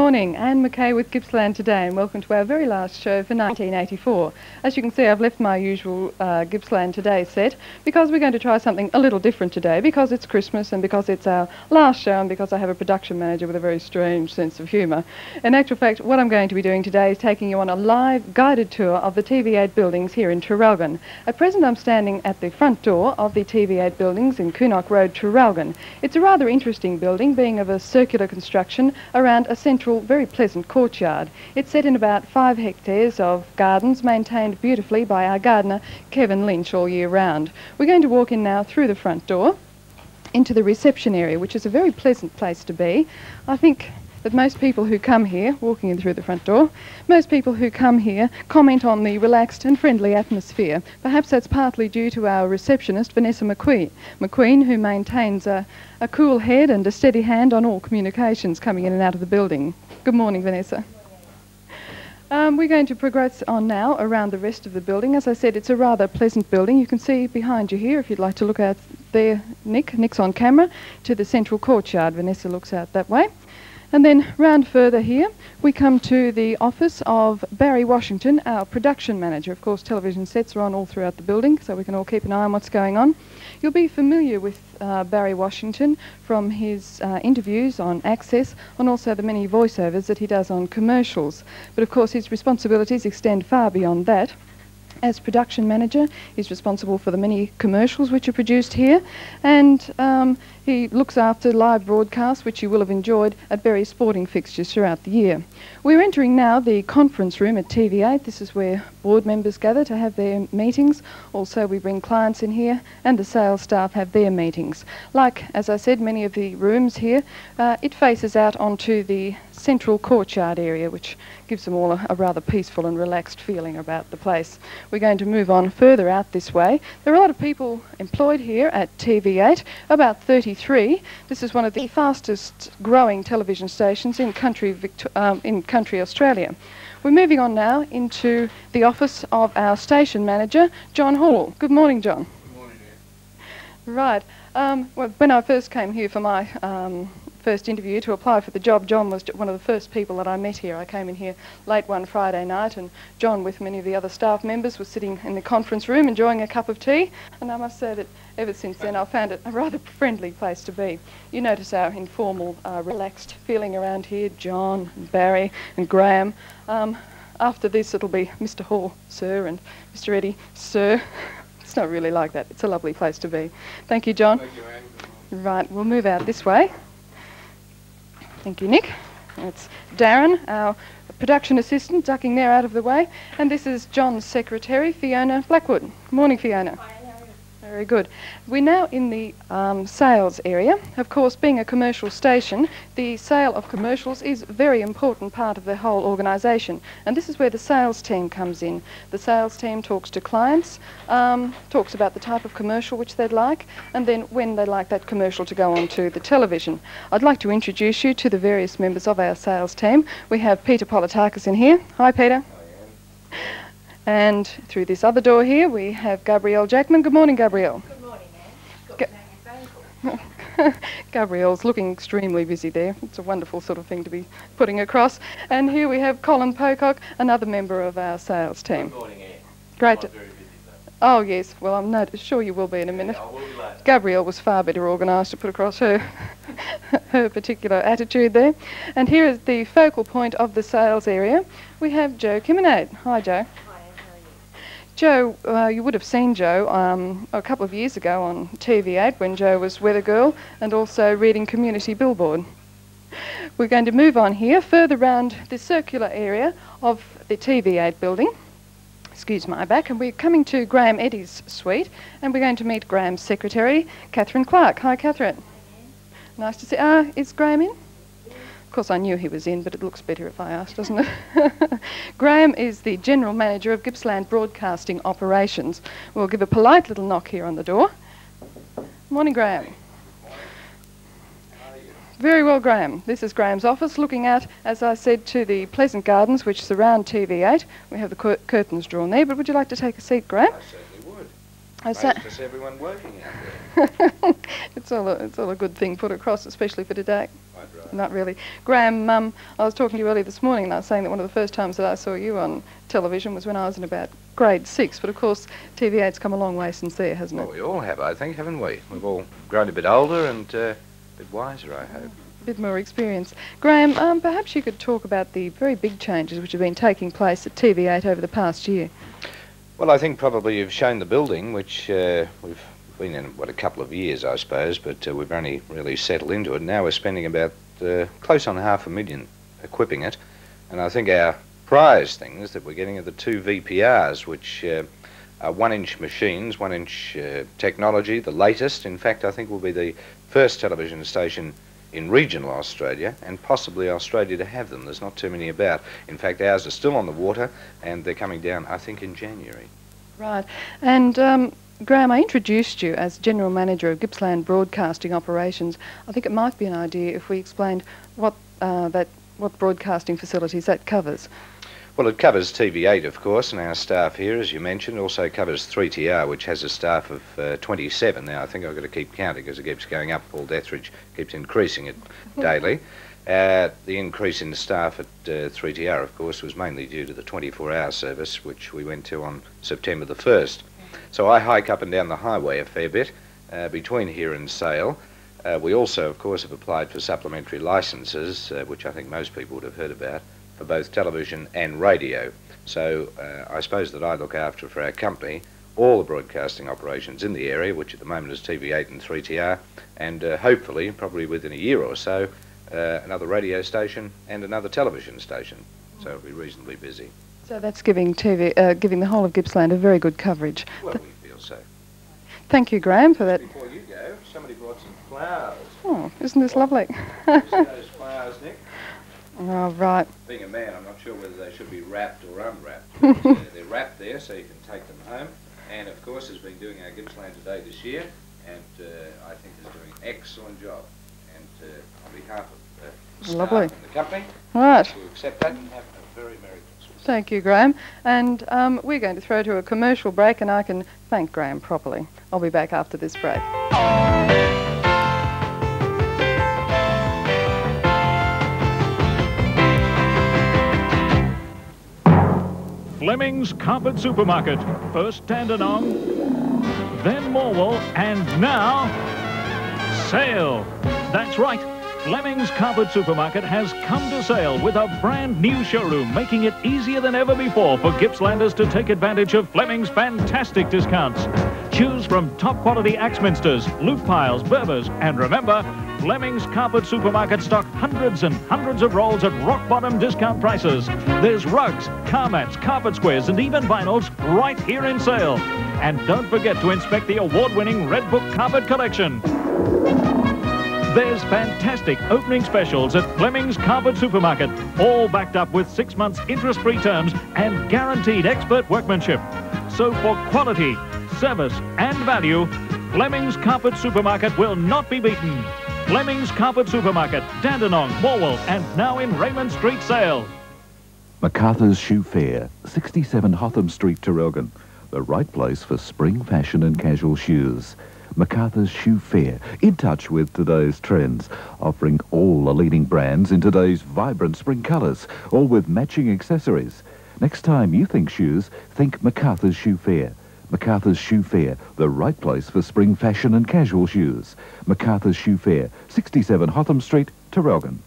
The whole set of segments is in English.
morning, Anne McKay with Gippsland Today, and welcome to our very last show for 1984. As you can see, I've left my usual Gippsland Today set because we're going to try something a little different today, because it's Christmas and because it's our last show and because I have a production manager with a very strange sense of humour. In actual fact, what I'm going to be doing today is taking you on a live guided tour of the TV8 buildings here in Traralgon. At present, I'm standing at the front door of the TV8 buildings in Coonok Road, Traralgon. It's a rather interesting building, being of a circular construction around a central, very pleasant courtyard. It's set in about 5 hectares of gardens, maintained beautifully by our gardener, Kevin Lynch, all year round. We're going to walk in now through the front door into the reception area, which is a very pleasant place to be. I think that most people who come here, walking in through the front door, most people who come here comment on the relaxed and friendly atmosphere. Perhaps that's partly due to our receptionist, Vanessa McQueen, who maintains a cool head and a steady hand on all communications coming in and out of the building. Good morning, Vanessa. We're going to progress on now around the rest of the building. As I said, it's a rather pleasant building. You can see behind you here, if you'd like to look out there, Nick's on camera, to the central courtyard. Vanessa looks out that way. And then round further here, we come to the office of Barry Washington, our production manager. Of course, television sets are on all throughout the building, so we can all keep an eye on what's going on. You'll be familiar with Barry Washington from his interviews on Access, and also the many voiceovers that he does on commercials. But of course, his responsibilities extend far beyond that. As production manager, he's responsible for the many commercials which are produced here, and he looks after live broadcasts, which you will have enjoyed at various sporting fixtures throughout the year. We're entering now the conference room at TV8. This is where board members gather to have their meetings. Also, we bring clients in here, and the sales staff have their meetings. Like, as I said, many of the rooms here, it faces out onto the central courtyard area, which gives them all a rather peaceful and relaxed feeling about the place. We're going to move on further out this way. There are a lot of people employed here at TV8, about 33. This is one of the fastest growing television stations in country Australia. We're moving on now into the office of our station manager, John Hall. Good morning, John. Good morning, Anne. Right. Well, when I first came here for my first interview to apply for the job, John was one of the first people that I met here. I came in here late one Friday night, and John, with many of the other staff members, was sitting in the conference room enjoying a cup of tea, and I must say that ever since then I've found it a rather friendly place to be. You notice our informal, relaxed feeling around here, John and Barry and Graham. After this it'll be Mr. Hall, sir, and Mr. Eddie, sir. It's not really like that. It's a lovely place to be. Thank you, John. Thank you, Anne. Right, we'll move out this way. Thank you, Nick. It's Darren, our production assistant, ducking there out of the way. And this is John's secretary, Fiona Blackwood. Good morning, Fiona. Hi, how are you? Very good. We're now in the sales area. Of course, being a commercial station, the sale of commercials is a very important part of the whole organisation. And this is where the sales team comes in. The sales team talks to clients, talks about the type of commercial which they'd like, and then when they'd like that commercial to go on to the television. I'd like to introduce you to the various members of our sales team. We have Peter Politakis in here. Hi, Peter. Hi, Anne. And through this other door here, we have Gabrielle Jackman. Good morning, Gabrielle. Good morning, Anne. Got to make your phone call. Gabrielle's looking extremely busy there. It's a wonderful sort of thing to be putting across. And here we have Colin Pocock, another member of our sales team. Good morning, Anne. Great. I'm very busy, though. Oh, yes. Well, I'm sure you will be in a minute. Yeah, I will be later. Gabrielle was far better organised to put across her her particular attitude there. And here is the focal point of the sales area. We have Joe Kimonade. Hi, Joe. Hi, Anne. How are you? Joe, you would have seen Joe a couple of years ago on TV8 when Joe was Weather Girl and also reading Community Billboard. We're going to move on here further round the circular area of the TV8 building. Excuse my back, and we're coming to Graham Eddy's suite, and we're going to meet Graham's secretary, Catherine Clark. Hi, Catherine. Nice to see. Is Graham in? Of course, I knew he was in, but it looks better if I ask, doesn't it? Graham is the General Manager of Gippsland Broadcasting Operations. We'll give a polite little knock here on the door. Morning, Graham. Very well, Graham. This is Graham's office, looking out, as I said, to the pleasant gardens which surround TV8. We have the curtains drawn there, but would you like to take a seat, Graham? I certainly would. Most Just everyone working out there. it's all a good thing put across, especially for today. quite right. Not really. Graham, I was talking to you earlier this morning and I was saying that one of the first times that I saw you on television was when I was in about grade 6, but of course TV8's come a long way since there, hasn't Well, it? we all have, I think, haven't we? We've all grown a bit older and a bit wiser, I hope. A bit more experience. Graham, perhaps you could talk about the very big changes which have been taking place at TV8 over the past year. Well, I think probably you've shown the building, which we've been in, a couple of years, I suppose, but we've only really settled into it. Now we're spending about close on $500,000 equipping it. And I think our prize things that we're getting are the 2 VPRs, which are 1-inch machines, 1-inch technology, the latest. In fact, I think will be the first television station in regional Australia, and possibly Australia to have them. There's not too many about. In fact, ours are still on the water, and they're coming down, I think, in January. Right. And Graham, I introduced you as General Manager of Gippsland Broadcasting Operations. I think it might be an idea if we explained what broadcasting facilities that covers. Well, it covers TV8, of course, and our staff here, as you mentioned, also covers 3TR, which has a staff of 27. Now, I think I've got to keep counting because it keeps going up. Paul Dethridge keeps increasing it daily. The increase in the staff at 3TR, of course, was mainly due to the 24-hour service, which we went to on September the 1st. So I hike up and down the highway a fair bit between here and Sale. We also, of course, have applied for supplementary licences, which I think most people would have heard about, for both television and radio. So I suppose that I look after for our company all the broadcasting operations in the area, which at the moment is TV8 and 3TR, and hopefully, probably within a year or so, another radio station and another television station. So it'll be reasonably busy. So that's giving the whole of Gippsland a very good coverage. Well, we feel so. Thank you, Graham, for that. Before you go, somebody brought some flowers. Oh, isn't this lovely? You see those flowers, Nick? Oh, right. Being a man, I'm not sure whether they should be wrapped or unwrapped. But, they're wrapped there, so you can take them home. And of course, has been doing our Gippsland Today this year, and I think is doing an excellent job. And on behalf of the staff Lovely. and the company, Right. to accept that and have a very Merry Christmas. Thank you, Graham. And we're going to throw to a commercial break, and I can thank Graham properly. I'll be back after this break. Fleming's Carpet Supermarket. First Dandenong, then Morwell, and now Sale. That's right. Fleming's Carpet Supermarket has come to Sale with a brand new showroom, making it easier than ever before for Gippslanders to take advantage of Fleming's fantastic discounts. Choose from top quality Axminsters, Luke Piles, Berbers, and remember, Fleming's Carpet Supermarket stock hundreds and hundreds of rolls at rock-bottom discount prices. There's rugs, car mats, carpet squares, and even vinyls right here in Sale. And don't forget to inspect the award-winning Red Book Carpet Collection. There's fantastic opening specials at Fleming's Carpet Supermarket, all backed up with 6 months interest-free terms and guaranteed expert workmanship. So for quality, service and value, Fleming's Carpet Supermarket will not be beaten. Fleming's Carpet Supermarket, Dandenong, Morwell, and now in Raymond Street, Sale. MacArthur's Shoe Fair, 67 Hotham Street, Traralgon. The right place for spring fashion and casual shoes. MacArthur's Shoe Fair, in touch with today's trends, offering all the leading brands in today's vibrant spring colours, all with matching accessories. Next time you think shoes, think MacArthur's Shoe Fair. MacArthur's Shoe Fair, the right place for spring fashion and casual shoes. MacArthur's Shoe Fair, 67 Hotham Street, Traralgon.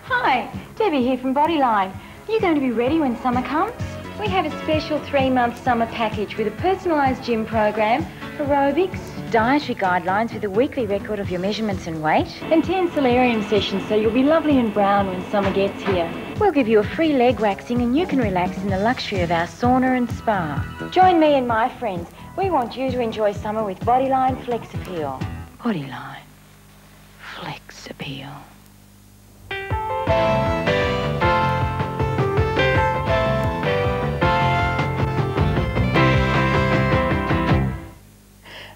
Hi, Debbie here from Bodyline. Are you going to be ready when summer comes? We have a special 3-month summer package with a personalised gym program, aerobics, dietary guidelines with a weekly record of your measurements and weight, and 10 solarium sessions so you'll be lovely and brown when summer gets here. We'll give you a free leg waxing and you can relax in the luxury of our sauna and spa. Join me and my friends. We want you to enjoy summer with Bodyline Flex Appeal. Bodyline Flex Appeal.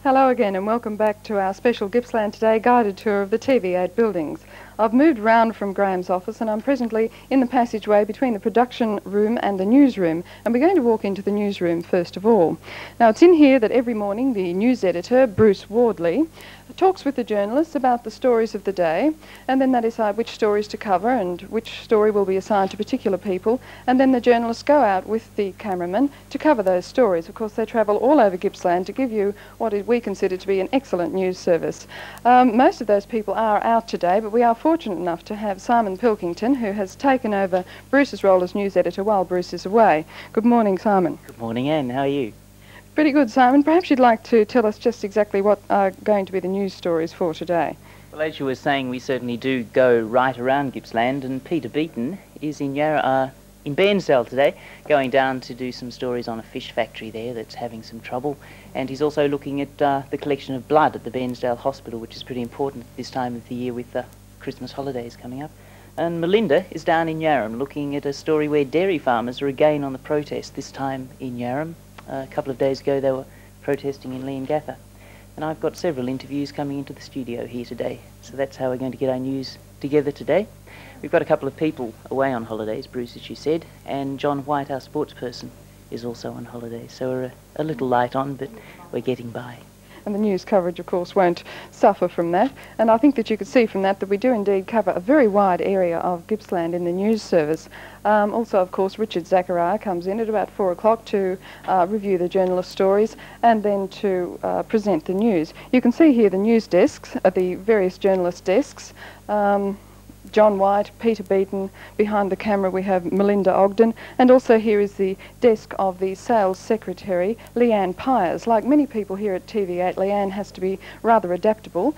Hello again and welcome back to our special Gippsland Today guided tour of the TV8 buildings. I've moved around from Graham's office and I'm presently in the passageway between the production room and the newsroom, and we're going to walk into the newsroom first of all. Now, it's in here that every morning the news editor, Bruce Wardley, talks with the journalists about the stories of the day, and then they decide which stories to cover and which story will be assigned to particular people, and then the journalists go out with the cameraman to cover those stories. Of course, they travel all over Gippsland to give you what we consider to be an excellent news service. Most of those people are out today, but we are fortunate enough to have Simon Pilkington, who has taken over Bruce's role as news editor while Bruce is away. Good morning, Simon. Good morning, Anne. How are you? Pretty good, Simon. Perhaps you'd like to tell us just exactly what are going to be the news stories for today. Well, as you were saying, we certainly do go right around Gippsland, and Peter Beaton is in Bairnsdale today, going down to do some stories on a fish factory there that's having some trouble, and he's also looking at the collection of blood at the Bairnsdale Hospital, which is pretty important at this time of the year with the Christmas holidays coming up. And Melinda is down in Yarram looking at a story where dairy farmers are again on the protest, this time in Yarram. A couple of days ago they were protesting in Leongatha. And I've got several interviews coming into the studio here today, so that's how we're going to get our news together today. We've got a couple of people away on holidays, Bruce, as you said, and John White, our sports person, is also on holidays, so we're a little light on, but we're getting by. And the news coverage, of course, won't suffer from that. And I think that you could see from that we do indeed cover a very wide area of Gippsland in the news service. Also, of course, Richard Zachariah comes in at about 4 o'clock to review the journalist stories and then to present the news. You can see here the news desks, the various journalist desks. John White, Peter Beaton. Behind the camera we have Melinda Ogden, and also here is the desk of the sales secretary, Leanne Pyers. Like many people here at TV8, Leanne has to be rather adaptable.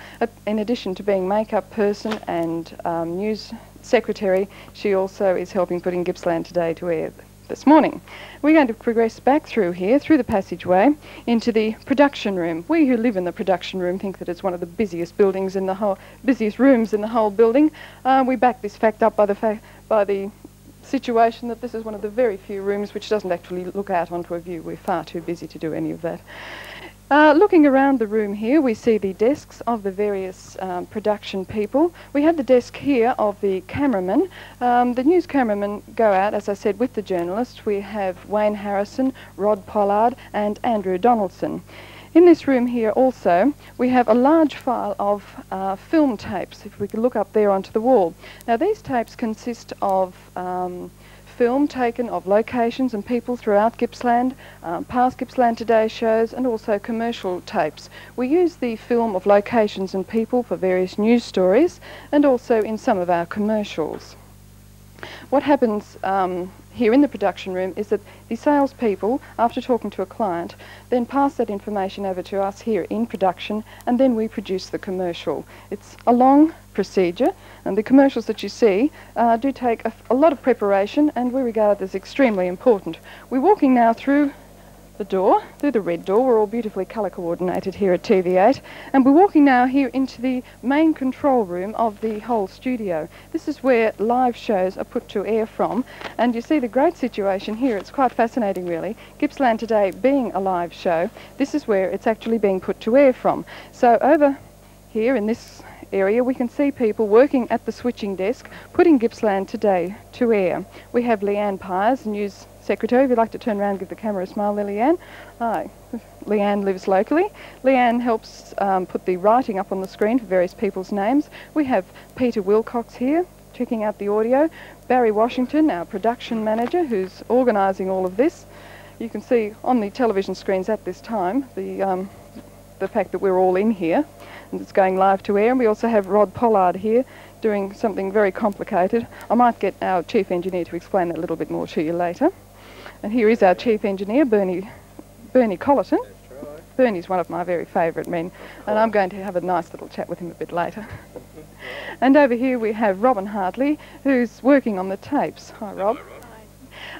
In addition to being makeup person and news secretary, she also is helping putting Gippsland Today to air this morning. We're going to progress back through here, through the passageway, into the production room. We who live in the production room think that it's one of the busiest buildings in the whole, busiest rooms in the whole building. We back this fact up by the situation that this is one of the very few rooms which doesn't actually look out onto a view. We're far too busy to do any of that. Looking around the room here, we see the desks of the various production people. We have the desk here of the cameraman. The news cameramen go out, as I said, with the journalists. We have Wayne Harrison, Rod Pollard and Andrew Donaldson. In this room here also, we have a large file of film tapes, if we could look up there onto the wall. Now, these tapes consist of film taken of locations and people throughout Gippsland, past Gippsland Today shows, and also commercial tapes. We use the film of locations and people for various news stories and also in some of our commercials. What happens here in the production room is that the salespeople, after talking to a client, then pass that information over to us here in production, and then we produce the commercial. It's a long procedure, and the commercials that you see do take a lot of preparation, and we regard it as extremely important. We're walking now through the door, through the red door. We're all beautifully colour coordinated here at TV8, and we're walking now here into the main control room of the whole studio. This is where live shows are put to air from, and you see the great situation here. It's quite fascinating, really. Gippsland Today being a live show, this is where it's actually being put to air from. So over here in this area we can see people working at the switching desk putting Gippsland Today to air. We have Leanne Pyers, news secretary. If you'd like to turn around and give the camera a smile there, Leanne. Hi. Leanne lives locally. Leanne helps put the writing up on the screen for various people's names. We have Peter Wilcox here checking out the audio. Barry Washington, our production manager, who's organising all of this. You can see on the television screens at this time the fact that we're all in here and it's going live to air. And we also have Rod Pollard here doing something very complicated. I might get our chief engineer to explain that a little bit more to you later. And here is our chief engineer, Bernie Collerton. Right. Bernie's one of my very favourite men, and I'm going to have a nice little chat with him a bit later. And over here we have Robin Hartley, who's working on the tapes. Hi, Rob.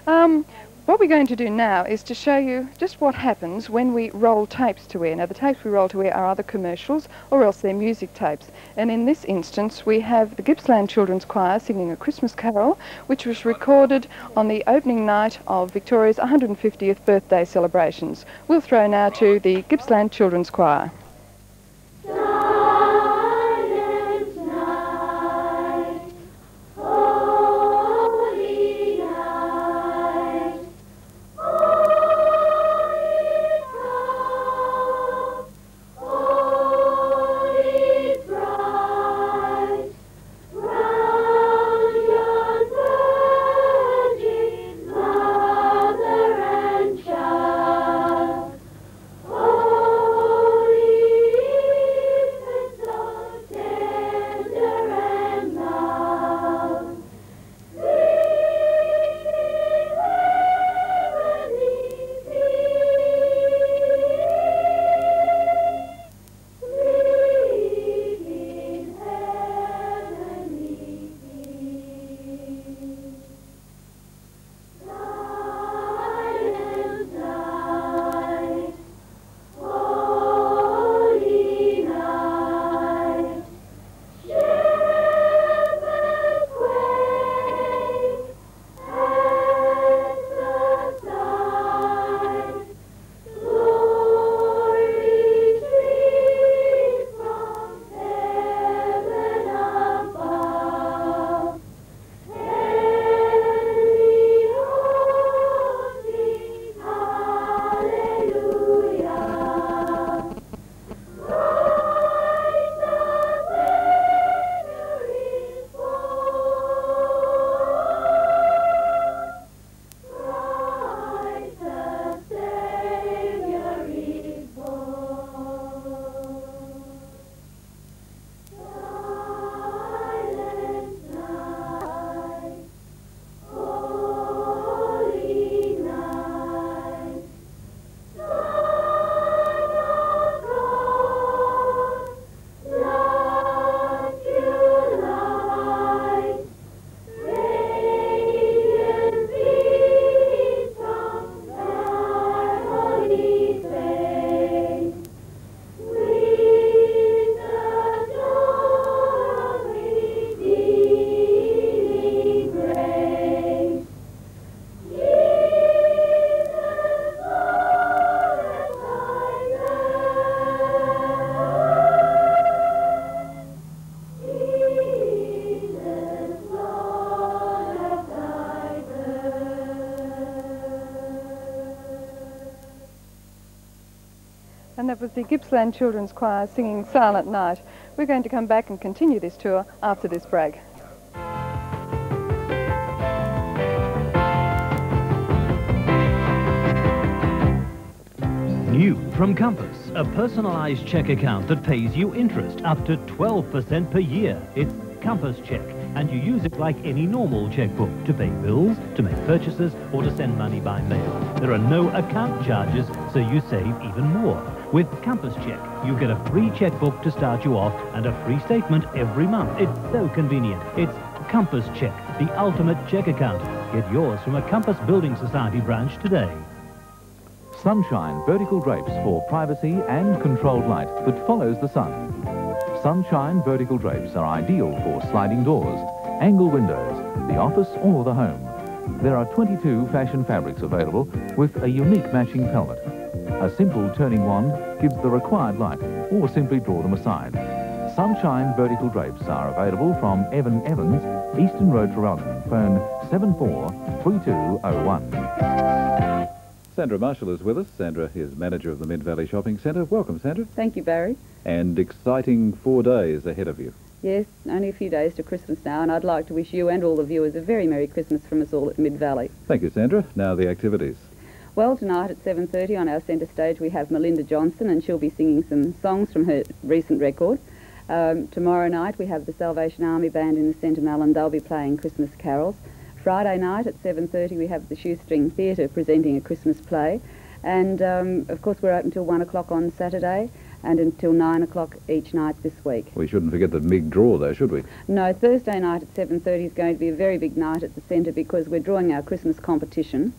Hi. What we're going to do now is to show you just what happens when we roll tapes to air. Now, the tapes we roll to air are either commercials or else they're music tapes. And in this instance, we have the Gippsland Children's Choir singing A Christmas Carol, which was recorded on the opening night of Victoria's 150th birthday celebrations. We'll throw now to the Gippsland Children's Choir. Silent night. And that was the Gippsland Children's Choir singing Silent Night. We're going to come back and continue this tour after this break. New from Compass, a personalised cheque account that pays you interest up to 12% per year. It's Compass Cheque, and you use it like any normal chequebook to pay bills, to make purchases, or to send money by mail. There are no account charges, so you save even more. With Compass Cheque, you get a free chequebook to start you off and a free statement every month. It's so convenient. It's Compass Cheque, the ultimate cheque account. Get yours from a Compass Building Society branch today. Sunshine vertical drapes for privacy and controlled light that follows the sun. Sunshine vertical drapes are ideal for sliding doors, angle windows, the office or the home. There are 22 fashion fabrics available with a unique matching pelmet. A simple turning wand gives the required light, or simply draw them aside. Sunshine vertical drapes are available from Evan Evans, Eastern Road, Traralgon. Phone 743201. Sandra Marshall is with us. Sandra is manager of the Mid-Valley Shopping Centre. Welcome, Sandra. Thank you, Barry. And exciting 4 days ahead of you. Yes, only a few days to Christmas now, and I'd like to wish you and all the viewers a very Merry Christmas from us all at Mid-Valley. Thank you, Sandra. Now the activities. Well, tonight at 7:30 on our centre stage we have Melinda Johnson, and she'll be singing some songs from her recent record. Tomorrow night we have the Salvation Army Band in the Centre Mall, and they'll be playing Christmas carols. Friday night at 7:30 we have the Shoestring Theatre presenting a Christmas play, and of course we're open till 1 o'clock on Saturday and until 9 o'clock each night this week. We shouldn't forget the big draw though, should we? No, Thursday night at 7:30 is going to be a very big night at the centre because we're drawing our Christmas competition.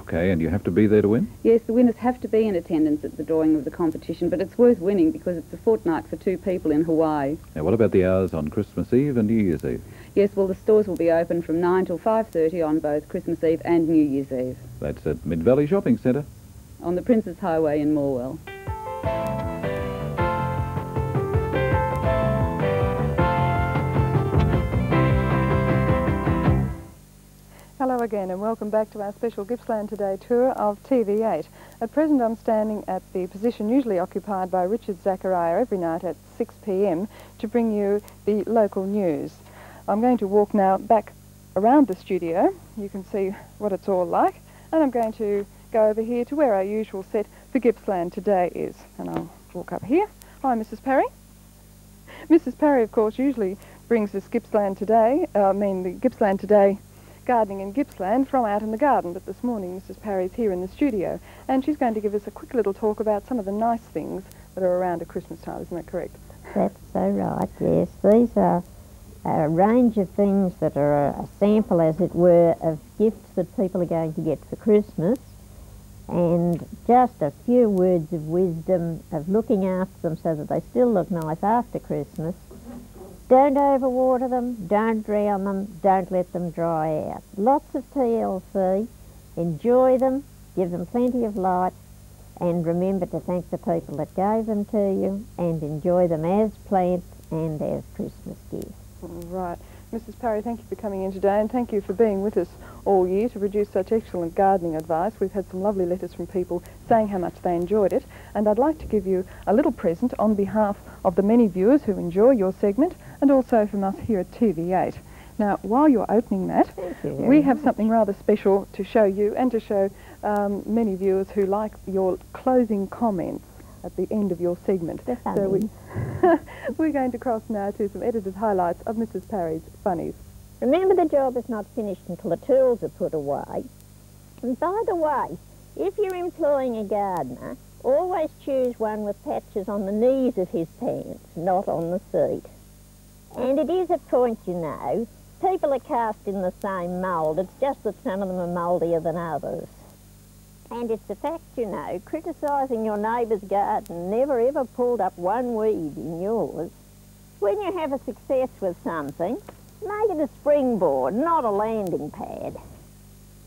Okay, and you have to be there to win? Yes, the winners have to be in attendance at the drawing of the competition, but it's worth winning because it's a fortnight for 2 people in Hawaii. Now what about the hours on Christmas Eve and New Year's Eve? Yes, well, the stores will be open from 9 till 5:30 on both Christmas Eve and New Year's Eve. That's at Mid-Valley Shopping Centre. On the Princes Highway in Morwell. Hello again and welcome back to our special Gippsland Today tour of TV8. At present I'm standing at the position usually occupied by Richard Zachariah every night at 6 p.m. to bring you the local news. I'm going to walk now back around the studio. You can see what it's all like, and I'm going to go over here to where our usual set for Gippsland Today is. And I'll walk up here. Hi, Mrs. Perry. Mrs. Perry, of course, usually brings us Gippsland Today, the Gippsland Today gardening in Gippsland from out in the garden, but this morning Mrs. Parry's here in the studio and she's going to give us a quick little talk about some of the nice things that are around at Christmas time, isn't that correct? That's so right, yes. These are a range of things that are a sample, as it were, of gifts that people are going to get for Christmas, and just a few words of wisdom of looking after them so that they still look nice after Christmas. Don't overwater them, don't drown them, don't let them dry out. Lots of TLC, enjoy them, give them plenty of light, and remember to thank the people that gave them to you and enjoy them as plants and as Christmas gifts. Right. Mrs. Parry, thank you for coming in today and thank you for being with us all year to produce such excellent gardening advice. We've had some lovely letters from people saying how much they enjoyed it, and I'd like to give you a little present on behalf of the many viewers who enjoy your segment and also from us here at TV8. Now, while you're opening that, we have something rather special to show you and to show many viewers who like your closing comments at the end of your segment. So we're going to cross now to some edited highlights of Mrs. Parry's funnies. Remember, the job is not finished until the tools are put away. And by the way, if you're employing a gardener, always choose one with patches on the knees of his pants, not on the seat. And it is a point, you know, people are cast in the same mould. It's just that some of them are mouldier than others. And it's a fact, you know, criticising your neighbour's garden never ever pulled up one weed in yours. When you have a success with something, make it a springboard, not a landing pad.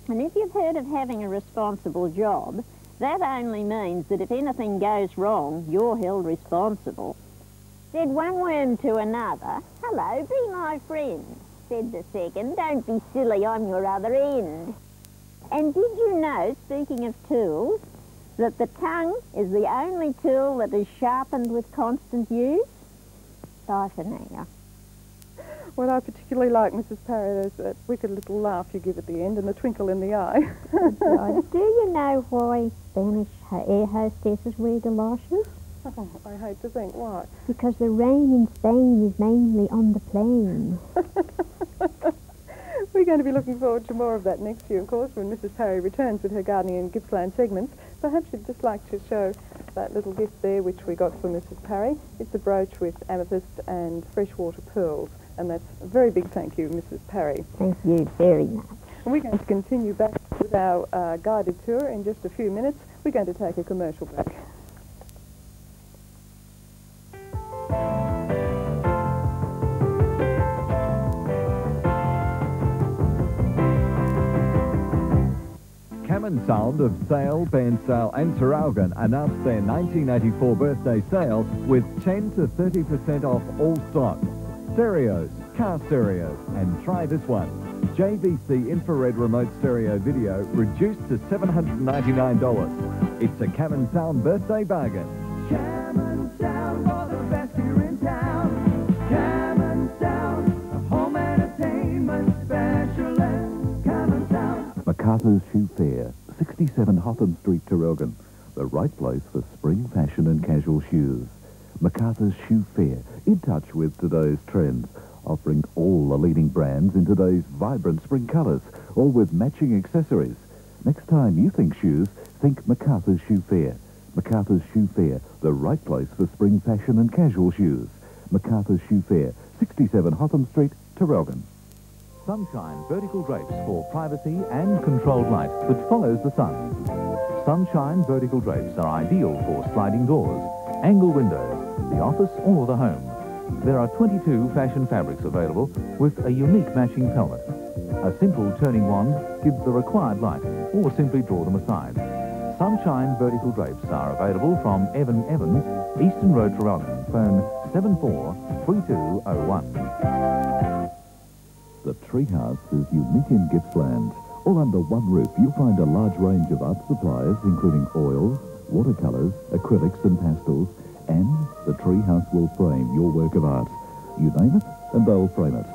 And if you've heard of having a responsible job, that only means that if anything goes wrong, you're held responsible. Said one worm to another, "Hello, be my friend." Said the second, "Don't be silly, I'm your other end." And did you know, speaking of tools, that the tongue is the only tool that is sharpened with constant use? Bye for now. What I particularly like, Mrs. Parry, is that wicked little laugh you give at the end and the twinkle in the eye. Do you know why Spanish air hostesses wear galoshes? Oh, I hate to think why. Because the rain in Spain is mainly on the plain. We're going to be looking forward to more of that next year, of course, when Mrs. Parry returns with her gardening in Gippsland segments. Perhaps you'd just like to show that little gift there, which we got for Mrs. Parry. It's a brooch with amethyst and freshwater pearls, and that's a very big thank you, Mrs. Parry. Thank you very much. And we're going to continue back with our guided tour in just a few minutes. We're going to take a commercial break. Cam & Sound of Sale, Bairnsdale and Traralgon announced their 1984 birthday sale with 10 to 30% off all stock. Stereos, car stereos, and try this one. JVC infrared remote stereo video reduced to $799. It's a Cam & Sound birthday bargain. Cam & Sound for the best here in town. Cam & Sound, home entertainment specialist. Cam & Sound. MacArthur's Shoe Fair, 67 Hotham Street, Traralgon. The right place for spring fashion and casual shoes. MacArthur's Shoe Fair, in touch with today's trends, offering all the leading brands in today's vibrant spring colours, all with matching accessories. Next time you think shoes, think MacArthur's Shoe Fair. MacArthur's Shoe Fair, the right place for spring fashion and casual shoes. MacArthur's Shoe Fair, 67 Hotham Street, Traralgon. Sunshine vertical drapes for privacy and controlled light that follows the sun. Sunshine vertical drapes are ideal for sliding doors, angle windows, the office or the home. There are 22 fashion fabrics available with a unique matching pelmet. A simple turning wand gives the required light or simply draw them aside. Sunshine vertical drapes are available from Evan Evans, Eastern Road, Traralgon. Phone 743201. The Treehouse is unique in Gippsland. All under one roof, you'll find a large range of art supplies, including oils, watercolours, acrylics and pastels, and the Treehouse will frame your work of art. You name it, and they'll frame it.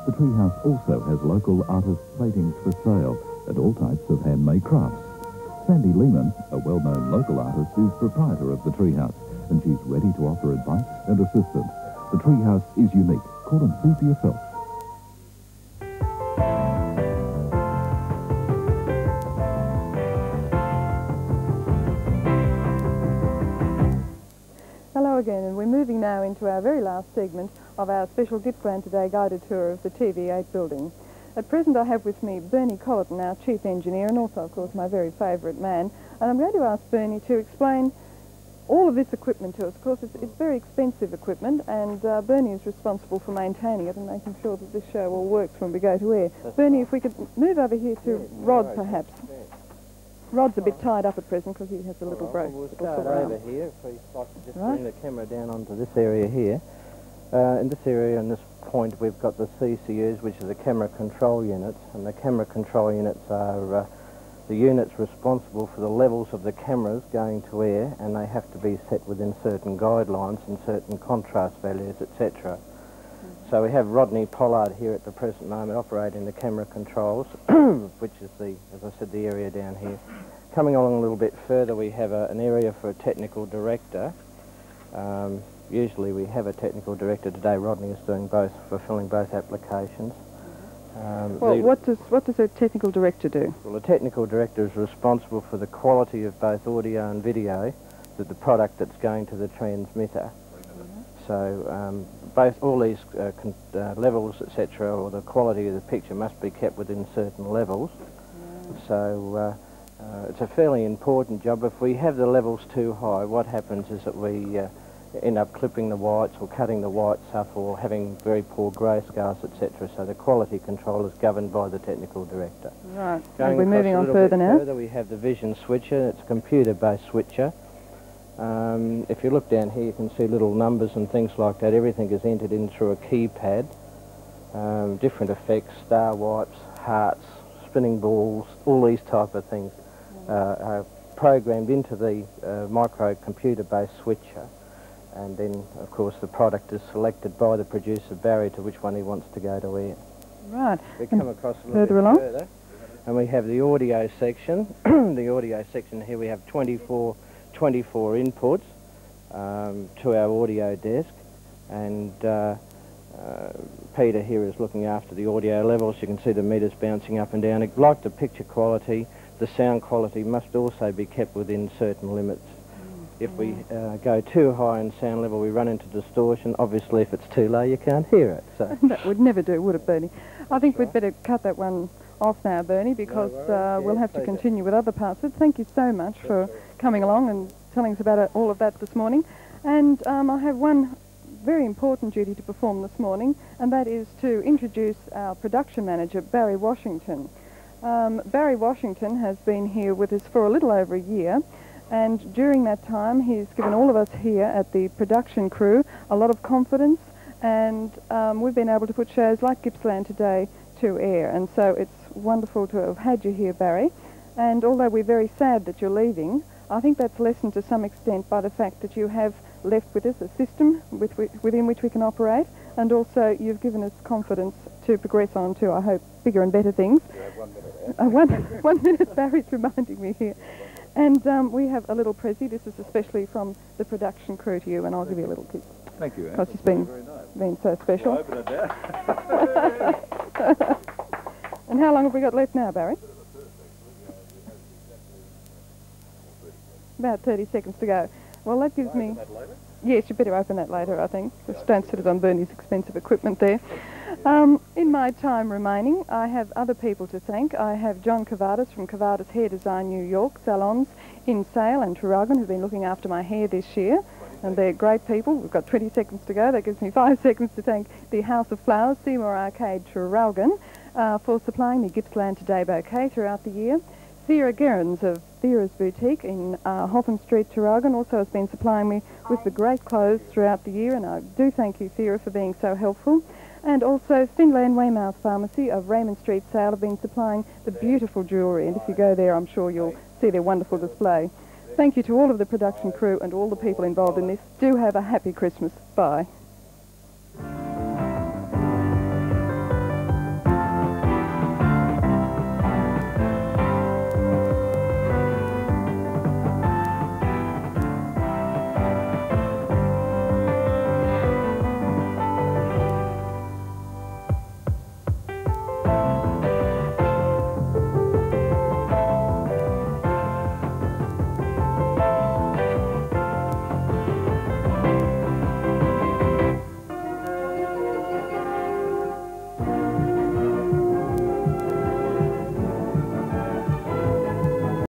The Treehouse also has local artist platings for sale and all types of handmade crafts. Sandy Lehman, a well-known local artist, is proprietor of the Treehouse, and she's ready to offer advice and assistance. The Treehouse is unique. Call and see for yourself. Hello again, and we're moving now into our very last segment of our special Gippsland Today guided tour of the TV8 building. At present I have with me Bernie Colleton, our Chief Engineer, and also, of course, my very favourite man. And I'm going to ask Bernie to explain all of this equipment to us. Of course, it's very expensive equipment, and Bernie is responsible for maintaining it and making sure that this show all works when we go to air. Bernie, if we could move over here to Rod, perhaps. Rod's a bit tied up at present because he has a little break. We'll start over here. If we'd like to just bring the camera down onto this area here. In this area, in this point, we've got the CCUs, which are the camera control units, and the camera control units are the units responsible for the levels of the cameras going to air, and they have to be set within certain guidelines and certain contrast values, etc. So we have Rodney Pollard here at the present moment operating the camera controls, which is the, as I said, the area down here. Coming along a little bit further, we have an area for a technical director. Usually we have a technical director. Today Rodney is doing both, fulfilling both applications. Well, what does a technical director do? Well, the technical director is responsible for the quality of both audio and video, the product that's going to the transmitter. So both all these levels, etc., or the quality of the picture must be kept within certain levels. So it's a fairly important job. If we have the levels too high, what happens is that we end up clipping the whites or cutting the whites up or having very poor grayscales, etc. So the quality control is governed by the technical director. Right. And we're moving on further now. Further, we have the vision switcher. It's a computer-based switcher. If you look down here, you can see little numbers and things like that. Everything is entered in through a keypad. Different effects, star wipes, hearts, spinning balls, all these type of things are programmed into the microcomputer-based switcher, and then, of course, the product is selected by the producer, Barry, to which one he wants to go to air. Right. We come across a little further bit along. further, and we have the audio section. The audio section here, we have 24 inputs to our audio desk, and Peter here is looking after the audio levels. You can see the meters bouncing up and down. Like the picture quality, the sound quality must also be kept within certain limits. If we go too high in sound level, we run into distortion. Obviously, if it's too low, you can't hear it. So That would never do, would it, Bernie? I think we'd better cut that one off now, Bernie, because we'll have to continue with other parts. But thank you so much for coming along and telling us about all of that this morning. And I have one very important duty to perform this morning, and that is to introduce our production manager, Barry Washington. Barry Washington has been here with us for a little over a year, and during that time he's given all of us here at the production crew a lot of confidence, and we've been able to put shows like Gippsland Today to air, and so it's wonderful to have had you here, Barry. And although we're very sad that you're leaving, I think that's lessened to some extent by the fact that you have left with us a system within which we can operate, and also you've given us confidence to progress on to, I hope, bigger and better things. You have 1 minute. One minute, Barry's reminding me here. And we have a little prezi. This is especially from the production crew to you, and I'll give you a little kiss. Thank you, Anne. Because it's been so special. Well, open it now. And how long have we got left now, Barry? About 30 seconds to go. Well, that gives me... Yes, you better open that later, I think. Just don't set it on Bernie's expensive equipment there. In my time remaining, I have other people to thank. I have John Cavardis from Cavardis Hair Design New York, salons in Sale and Traralgon, who've been looking after my hair this year. And they're great people. We've got 20 seconds to go. That gives me 5 seconds to thank the House of Flowers, Seymour Arcade, Traralgon, for supplying me Gippsland Today bouquet throughout the year. Thea Gerrans of Thea's Boutique in Hotham Street, Traralgon, also has been supplying me with the great clothes throughout the year, and I do thank you, Thea, for being so helpful. And also Findlay and Weymouth Pharmacy of Raymond Street Sale have been supplying the beautiful jewellery, and if you go there, I'm sure you'll see their wonderful display. Thank you to all of the production crew and all the people involved in this. Do have a happy Christmas. Bye.